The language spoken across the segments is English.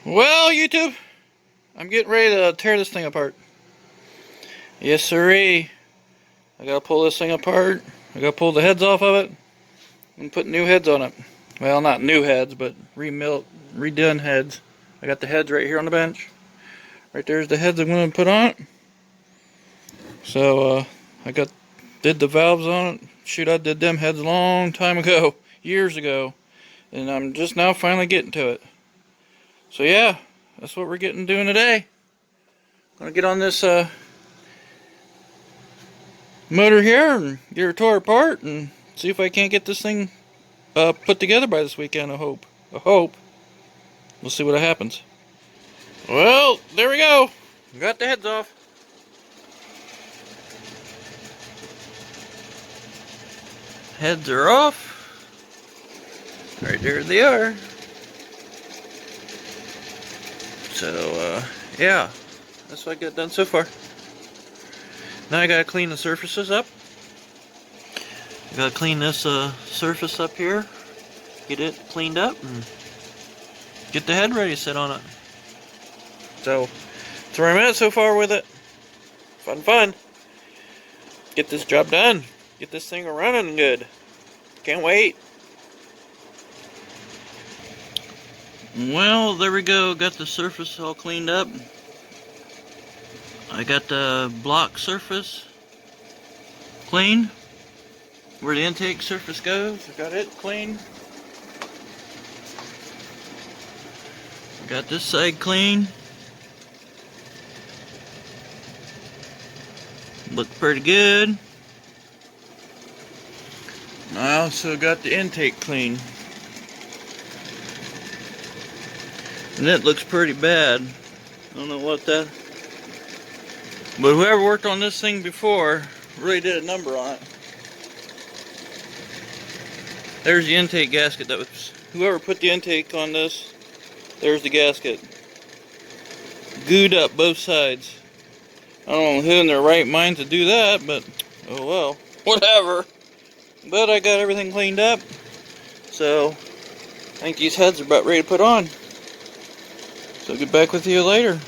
Well, YouTube, I'm getting ready to tear this thing apart. Yes, sirree. I gotta pull this thing apart. I gotta pull the heads off of it and put new heads on it. Well, not new heads, but redone heads. I got the heads right here on the bench. Right there's the heads I'm gonna put on it. So, did the valves on it. Shoot, I did them heads a long time ago, years ago, and I'm just now finally getting to it. So yeah, that's what we're doing today. Gonna get on this motor here and get her tore apart and see if I can't get this thing put together by this weekend. I hope. We'll see what happens. Well, there we go. Got the heads off. Heads are off. Right there they are. So, yeah. That's what I got done so far. Now I gotta clean the surfaces up. I gotta clean this surface up here. Get it cleaned up and get the head ready to sit on it. So, that's where I'm at so far with it. Fun. Get this job done. Get this thing running good. Can't wait. Well, there we go. Got the surface all cleaned up. I got the block surface clean. Where the intake surface goes, I got it clean. Got this side clean. Look pretty good. I also got the intake clean. And it looks pretty bad. I don't know what that... But whoever worked on this thing before really did a number on it. There's the intake gasket. That was whoever put the intake on this. There's the gasket. Gooed up both sides. I don't know who in their right mind to do that, but oh well. Whatever. But I got everything cleaned up. So I think these heads are about ready to put on. So I'll get back with you later.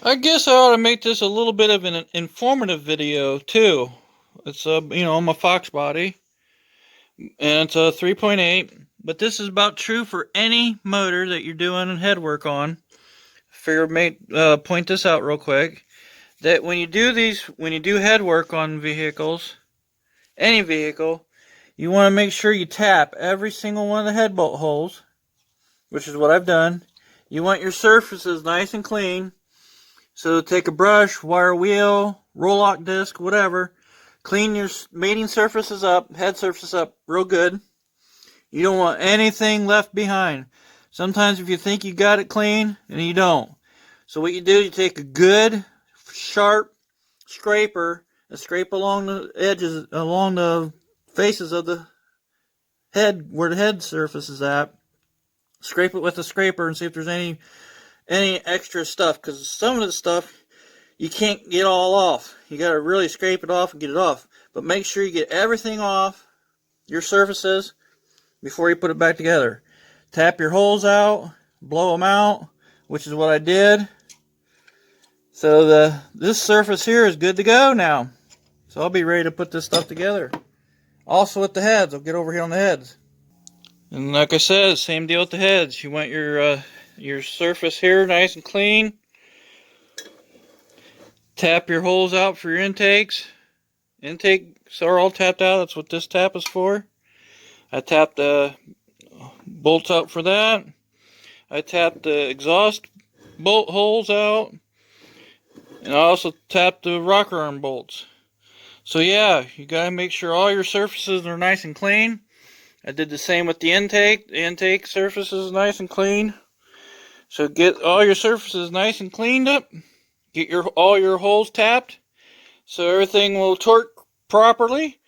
I guess I ought to make this a little bit of an informative video too. It's on my Fox body, and it's a 3.8. But this is about true for any motor that you're doing head work on. Point this out real quick. That when you do head work on vehicles, any vehicle, you want to make sure you tap every single one of the head bolt holes, which is what I've done. You want your surfaces nice and clean. So take a brush, wire wheel, roll lock disc, whatever. Clean your mating surfaces up, head surface up real good. You don't want anything left behind. Sometimes if you think you got it clean, and you don't. So what you do, you take a good, sharp scraper and scrape along the edges, along the faces of the head, where the head surface is at. Scrape it with a scraper and see if there's any extra stuff, because some of the stuff you can't get all off. You got to really scrape it off and get it off. But make sure you get everything off your surfaces before you put it back together. Tap your holes out, blow them out, which is what I did. So this surface here is good to go now. So I'll be ready to put this stuff together. Also with the heads, I'll get over here on the heads. And like I said, same deal with the heads. You want your surface here nice and clean. Tap your holes out for your intakes. Intakes are all tapped out. That's what this tap is for. I tapped the bolts out for that. I tapped the exhaust bolt holes out. And I also tapped the rocker arm bolts. So yeah, you gotta make sure all your surfaces are nice and clean. I did the same with the intake. The intake surface is nice and clean. So get all your surfaces nice and cleaned up. Get all your holes tapped so everything will torque properly.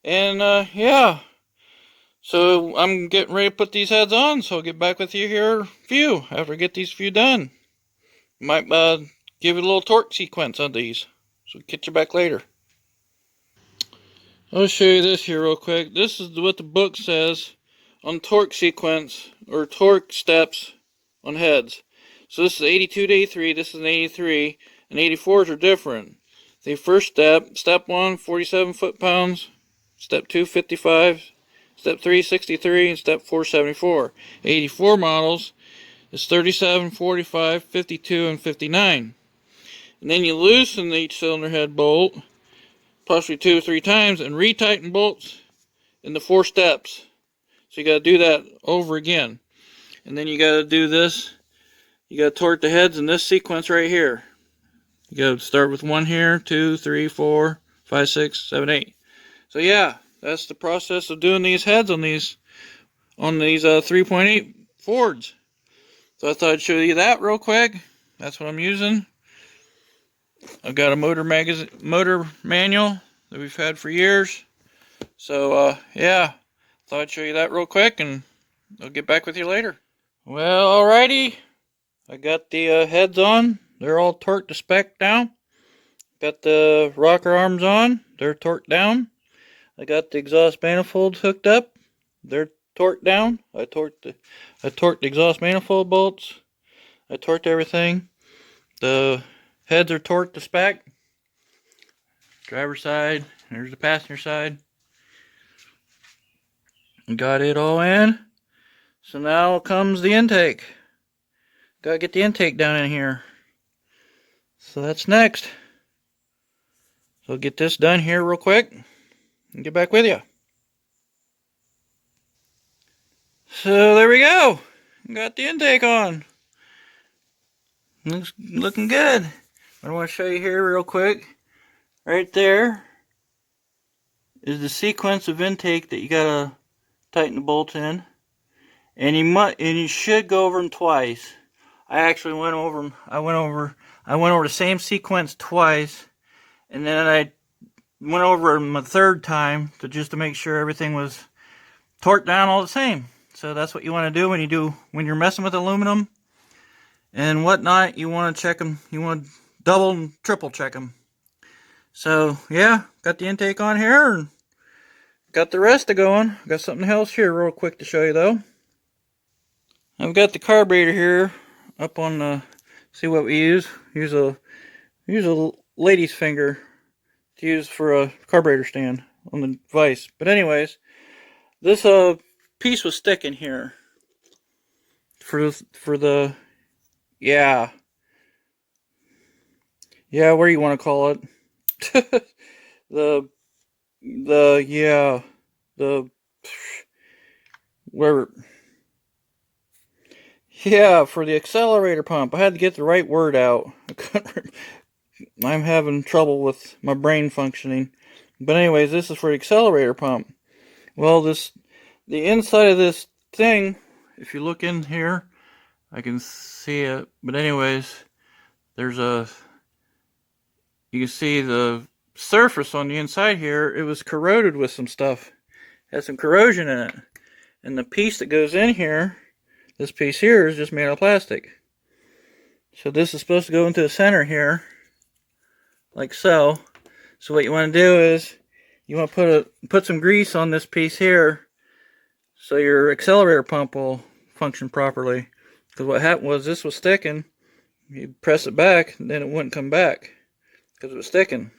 And yeah. So I'm getting ready to put these heads on, so I'll get back with you here after I get these few done. Might give you a little torque sequence on these. So catch you back later. I'll show you this here real quick. This is what the book says on torque sequence or torque steps on heads. So this is 82 to 83, this is an 83, and 84s are different. The first step, step 1, 47 foot-pounds, step 2, 55, step 3, 63, and step 4, 74. 84 models is 37, 45, 52, and 59. And then you loosen each cylinder head bolt, possibly 2 or 3 times, and retighten bolts in the 4 steps. So you got to do that over again. And then you got to do this. You got to torque the heads in this sequence right here. You got to start with 1 here, 2, 3, 4, 5, 6, 7, 8. So yeah, that's the process of doing these heads on these 3.8 Fords. So I thought I'd show you that real quick. That's what I'm using. I've got a motor manual that we've had for years. So yeah, thought I'd show you that real quick, and I'll get back with you later. Well, alrighty. I got the heads on. They're all torqued to spec now. Got the rocker arms on. They're torqued down. I got the exhaust manifolds hooked up. They're torqued down. I torqued the exhaust manifold bolts. I torqued everything. The heads are torqued to spec. Driver's side. There's the passenger side. Got it all in. So now comes the intake. Gotta get the intake down in here. So that's next. So I'll get this done here real quick and get back with you. So there we go. Got the intake on. Looking good. I want to show you here real quick. Right there is the sequence of intake that you gotta tighten the bolts in, and you should go over them twice. I actually went over them. I went over the same sequence twice, and then I went over them a third time just to make sure everything was torqued down all the same. So that's what you want to do when you're messing with aluminum and whatnot. You want to check them. You want to double and triple check them. So yeah, got the intake on here and got the rest of going. Got something else here real quick to show you though. I've got the carburetor here up on the. See what we use. Use a lady's finger to use for a carburetor stand on the vise. But anyways, this piece was sticking here for the yeah, what do you want to call it? For the accelerator pump. I had to get the right word out. I'm having trouble with my brain functioning. But anyways, this is for the accelerator pump. Well, the inside of this thing, if you look in here, I can see it. But anyways, you can see the surface on the inside here. It was corroded with some stuff. It had some corrosion in it. And the piece that goes in here, this piece here, is just made out of plastic. So this is supposed to go into the center here, like so. So what you want to do is you want to put some grease on this piece here, so your accelerator pump will function properly. Because what happened was this was sticking. You press it back, and then it wouldn't come back because it was sticking.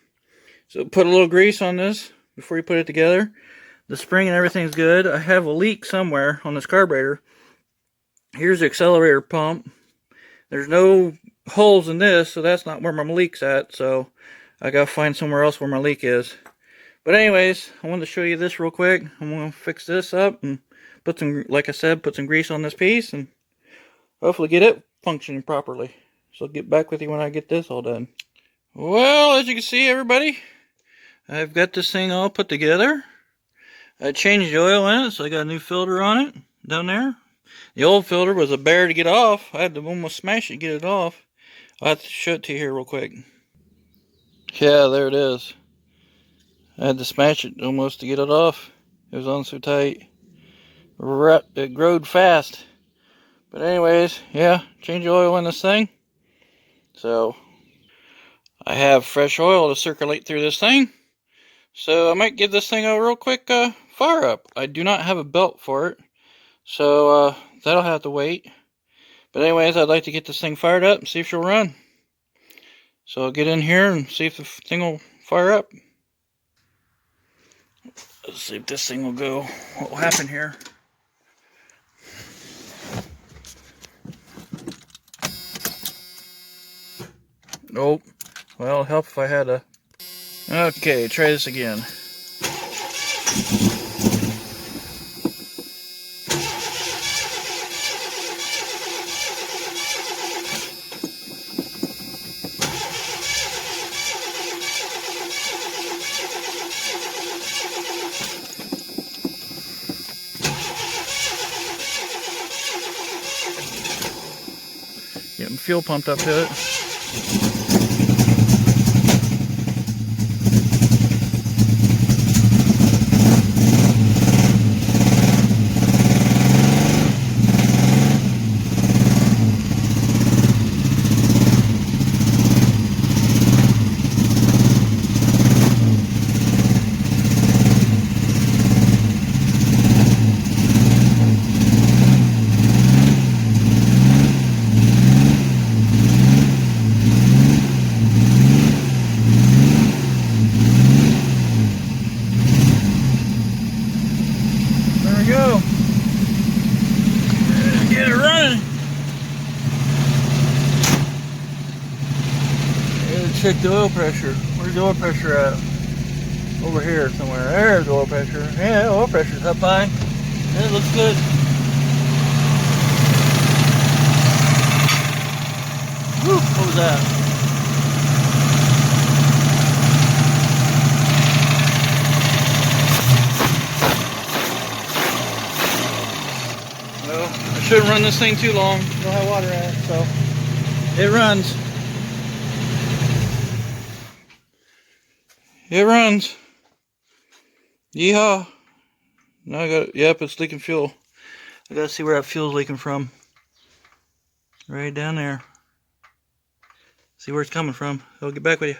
So put a little grease on this before you put it together. The spring and everything's good. I have a leak somewhere on this carburetor. Here's the accelerator pump. There's no holes in this, so that's not where my leak's at. So I gotta find somewhere else where my leak is. But anyways, I wanted to show you this real quick. I'm gonna fix this up and put some, like I said, put some grease on this piece and hopefully get it functioning properly. So I'll get back with you when I get this all done. Well, as you can see, everybody, I've got this thing all put together. I changed the oil in it, so I got a new filter on it down there. The old filter was a bear to get off. I had to almost smash it to get it off. I'll have to show it to you here real quick. Yeah, there it is. I had to smash it almost to get it off. It was on so tight. It growed fast. But anyways, yeah, change the oil in this thing. So I have fresh oil to circulate through this thing. So I might give this thing a real quick fire up. I do not have a belt for it. So that'll have to wait. But anyways, I'd like to get this thing fired up and see if she'll run. So I'll get in here and see if the thing will fire up. Let's see if this thing will go. What will happen here? Nope. Well, it'll help if I had a... Okay, try this again. Getting fuel pumped up to it. Go. Get it running. Check the oil pressure. Where's the oil pressure at? Over here somewhere. There's the oil pressure. Yeah, oil pressure's up high. It looks good. Whew, what was that? Well, I shouldn't run this thing too long. Don't have water in it, so it runs. It runs. Yeehaw. Now I got, yep, it's leaking fuel. I gotta see where that fuel's leaking from. Right down there. See where it's coming from. I'll get back with you.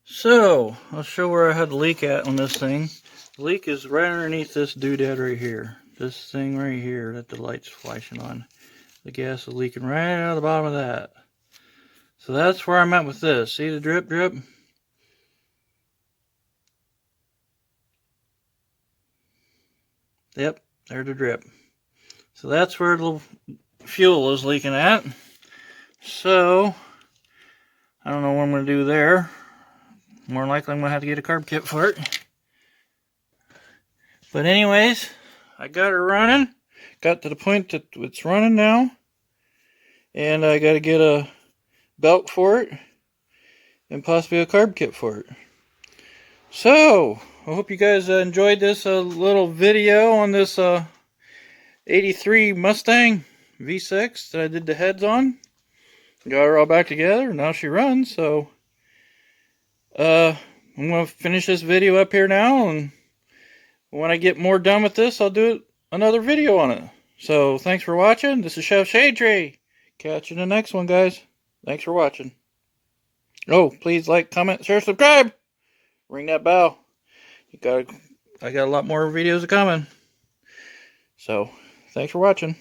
So, I'll show where I had the leak at on this thing. The leak is right underneath this doodad right here. This thing right here that the light's flashing on. The gas is leaking right out of the bottom of that. So that's where I'm at with this. See the drip, drip? Yep, there's the drip. So that's where the fuel is leaking at. So, I don't know what I'm going to do there. More than likely I'm going to have to get a carb kit for it. But anyways, I got her running. Got to the point that it's running now. And I got to get a belt for it. And possibly a carb kit for it. So, I hope you guys enjoyed this little video on this 83 Mustang V6 that I did the heads on. Got her all back together. Now she runs. So, I'm going to finish this video up here now. And when I get more done with this, I'll do another video on it. So, thanks for watching. This is Chef Shade Tree. Catch you in the next one, guys. Thanks for watching. Oh, please like, comment, share, subscribe. Ring that bell. I got a lot more videos coming. So, thanks for watching.